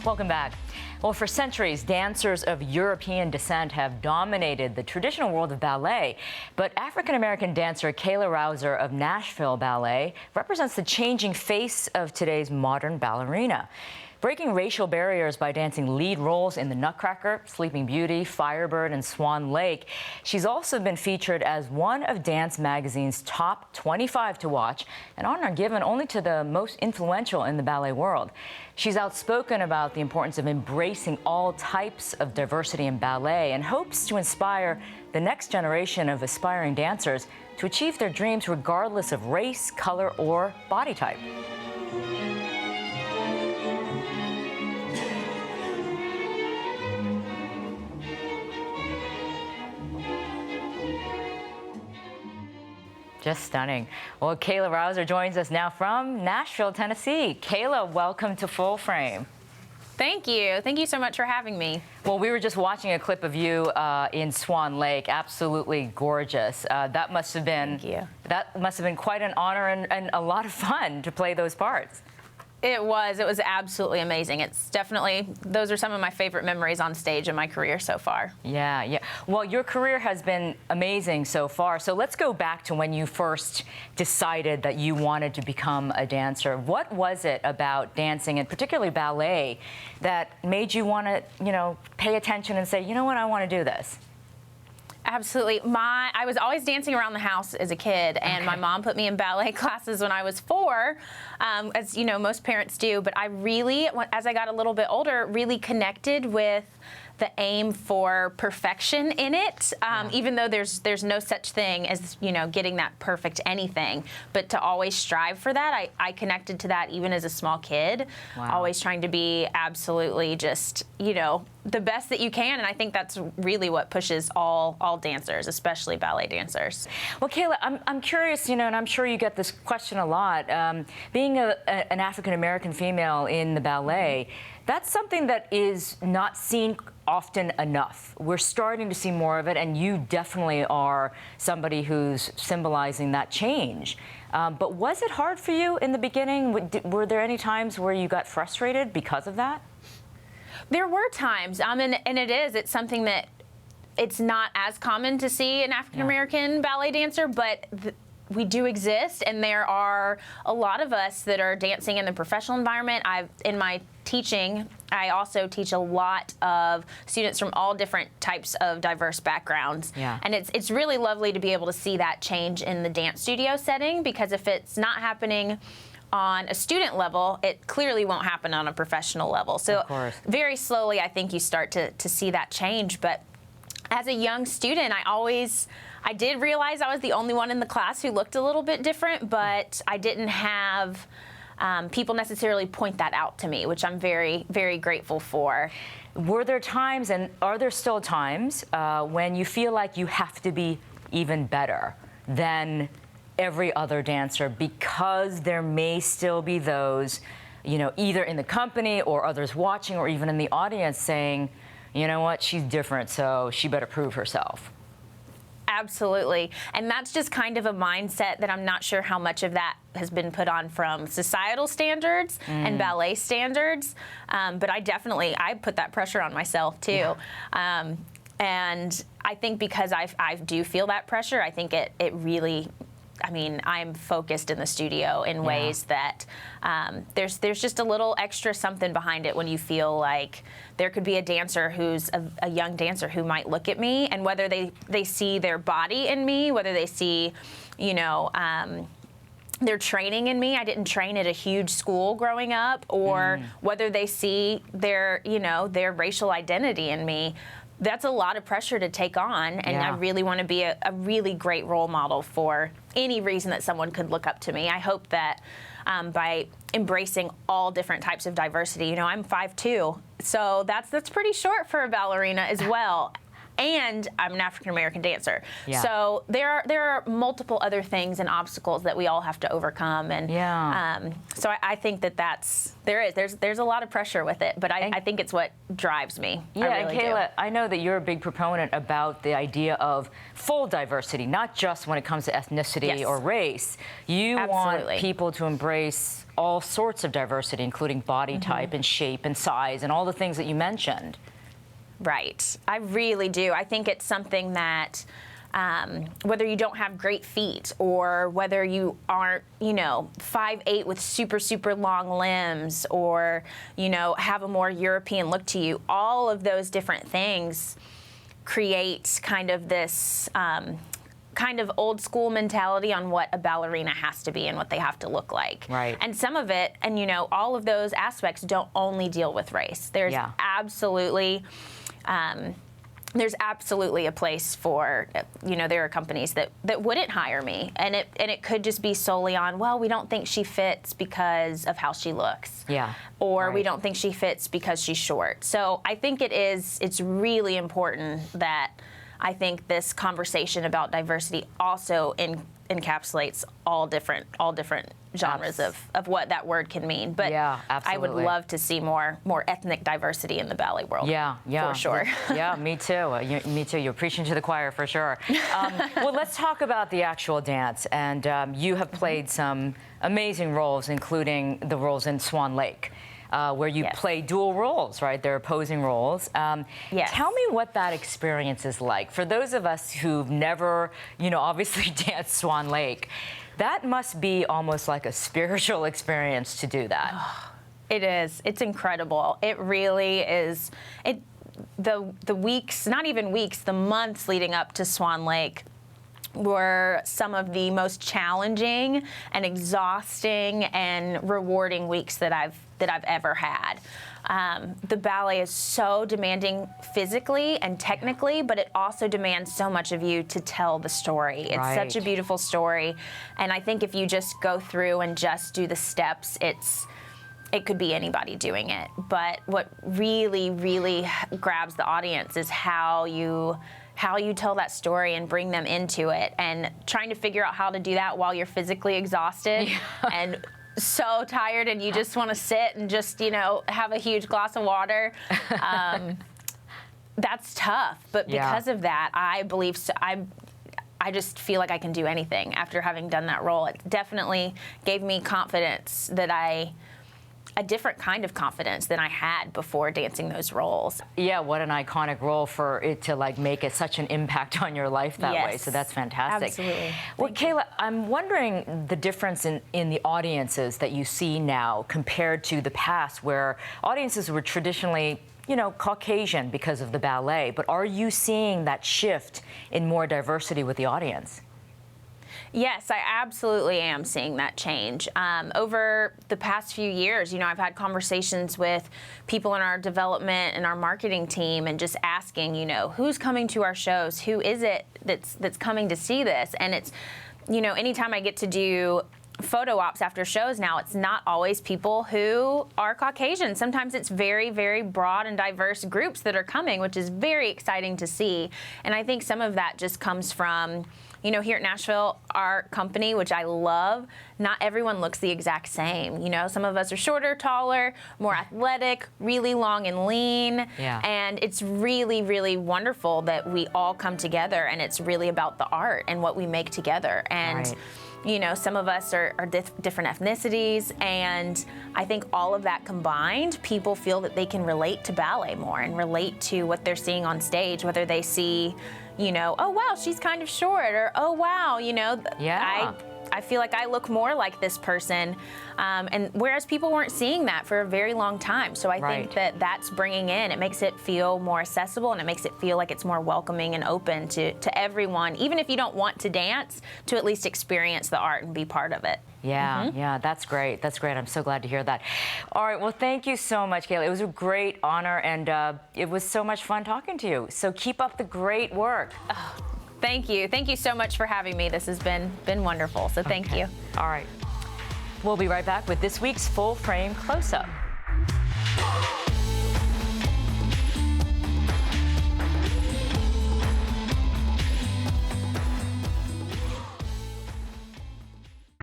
Welcome back. Well, for centuries, dancers of European descent have dominated the traditional world of ballet. But African-American dancer Kayla Rowser of Nashville Ballet represents the changing face of today's modern ballerina. Breaking racial barriers by dancing lead roles in The Nutcracker, Sleeping Beauty, Firebird, and Swan Lake. She's also been featured as one of Dance Magazine's top 25 to watch, an honor given only to the most influential in the ballet world. She's outspoken about the importance of embracing all types of diversity in ballet and hopes to inspire the next generation of aspiring dancers to achieve their dreams regardless of race, color, or body type. Just stunning. Well, Kayla Rowser joins us now from Nashville, Tennessee. Kayla, welcome to Full Frame. Thank you. Thank you so much for having me. Well, we were just watching a clip of you in Swan Lake. Absolutely gorgeous. That must have been quite an honor and a lot of fun to play those parts. It was absolutely amazing. It's definitely, those are some of my favorite memories on stage in my career so far. Yeah. Well, your career has been amazing so far. So let's go back to when you first decided that you wanted to become a dancer. What was it about dancing, and particularly ballet, that made you want to, pay attention and say, you know what, I want to do this? Absolutely. I was always dancing around the house as a kid, and my mom put me in ballet classes when I was 4, as most parents do. But I really, as I got a little bit older, really connected with the aim for perfection in it, even though there's no such thing as getting that perfect anything, but to always strive for that. I connected to that even as a small kid. Wow. Always trying to be absolutely just the best that you can, and I think that's really what pushes all dancers, especially ballet dancers. Well, Kayla, I'm curious, and I'm sure you get this question a lot. Being an African-American female in the ballet, that's something that is not seen often enough. We're starting to see more of it, and you definitely are somebody who's symbolizing that change. But was it hard for you in the beginning? Were there any times where you got frustrated because of that? There were times, and it's something that it's not as common to see an African-American ballet dancer, but we do exist, and there are a lot of us that are dancing in the professional environment. In my teaching, I also teach a lot of students from all different types of diverse backgrounds. Yeah. And it's really lovely to be able to see that change in the dance studio setting, because if it's not happening on a student level, it clearly won't happen on a professional level. So very slowly, I think you start to see that change. But as a young student, I did realize I was the only one in the class who looked a little bit different, but I didn't have people necessarily point that out to me, which I'm very, very grateful for. Were there times, and are there still times, when you feel like you have to be even better than every other dancer, because there may still be those, either in the company or others watching or even in the audience saying, you know what, she's different, so she better prove herself? Absolutely. And that's just kind of a mindset that I'm not sure how much of that has been put on from societal standards and ballet standards. But I put that pressure on myself too. Yeah. And I think because I do feel that pressure, I think it really, I'm focused in the studio in ways that there's just a little extra something behind it when you feel like there could be a dancer who's a young dancer who might look at me, and whether they see their body in me, whether they see, their training in me. I didn't train at a huge school growing up, or whether they see their racial identity in me. That's a lot of pressure to take on, and I really want to be a really great role model for any reason that someone could look up to me. I hope that by embracing all different types of diversity, I'm 5'2", so that's pretty short for a ballerina as well. and I'm an African-American dancer. Yeah. So there are multiple other things and obstacles that we all have to overcome. And so I think there's a lot of pressure with it, but I think it's what drives me. Yeah, I really and Kayla, do. I know that you're a big proponent about the idea of full diversity, not just when it comes to ethnicity Yes. or race. You Absolutely. want people to embrace all sorts of diversity, including body type and shape and size and all the things that you mentioned. Right. I really do. I think it's something that whether you don't have great feet or whether you aren't, 5'8" with super, super long limbs or, have a more European look to you, all of those different things create kind of this kind of old school mentality on what a ballerina has to be and what they have to look like. Right. And some of it, and all of those aspects don't only deal with race. There's absolutely a place for, there are companies that wouldn't hire me, and it could just be solely on, well, we don't think she fits because of how she looks. Yeah. Or we Right. don't think she fits because she's short. So I think it's really important that I think this conversation about diversity also encapsulates all different genres of what that word can mean. But Yeah, I would absolutely. love to see more ethnic diversity in the ballet world. Yeah, For sure. Yeah, me too. Me too. You're preaching to the choir for sure. Well, let's talk about the actual dance. And you have played some amazing roles, including the roles in Swan Lake. Where you Yes. play dual roles, right? They're opposing roles. Yes. Tell me what that experience is like. For those of us who've never, obviously danced Swan Lake, that must be almost like a spiritual experience to do that. It is. It's incredible. It really is. The weeks, not even weeks, the months leading up to Swan Lake were some of the most challenging and exhausting and rewarding weeks that I've ever had. The ballet is so demanding physically and technically, but it also demands so much of you to tell the story. It's Right. such a beautiful story, and I think if you just go through and just do the steps, it could be anybody doing it. But what really, really grabs the audience is how you tell that story and bring them into it, and trying to figure out how to do that while you're physically exhausted and so tired and you just want to sit and just, have a huge glass of water. That's tough. But because of that, I believe I just feel like I can do anything after having done that role. It definitely gave me confidence a different kind of confidence than I had before dancing those roles. Yeah, what an iconic role for it to make such an impact on your life that way. Yes. So that's fantastic. Absolutely. Well, Kayla, I'm wondering the difference in the audiences that you see now compared to the past, where audiences were traditionally, Caucasian because of the ballet. But are you seeing that shift in more diversity with the audience? Yes, I absolutely am seeing that change. Over the past few years, I've had conversations with people in our development and our marketing team and just asking, who's coming to our shows? Who is it that's coming to see this? And it's, anytime I get to do photo ops after shows now, it's not always people who are Caucasian. Sometimes it's very, very broad and diverse groups that are coming, which is very exciting to see. And I think some of that just comes from, here at Nashville, our company, which I love, not everyone looks the exact same. Some of us are shorter, taller, more athletic, really long and lean. Yeah. And it's really, really wonderful that we all come together, and it's really about the art and what we make together. And Right. Some of us are different ethnicities, and I think all of that combined, people feel that they can relate to ballet more and relate to what they're seeing on stage, whether they see, oh, wow, she's kind of short, or, oh, wow, Yeah. I feel like I look more like this person, and whereas people weren't seeing that for a very long time. So I think that that's bringing in, it makes it feel more accessible, and it makes it feel like it's more welcoming and open to everyone, even if you don't want to dance, to at least experience the art and be part of it. Yeah, yeah, that's great. That's great. I'm so glad to hear that. All right, well, thank you so much, Kayla. It was a great honor, and it was so much fun talking to you. So keep up the great work. Thank you. Thank you so much for having me. This has been wonderful, so thank you. All right. We'll be right back with this week's Full Frame Close-Up.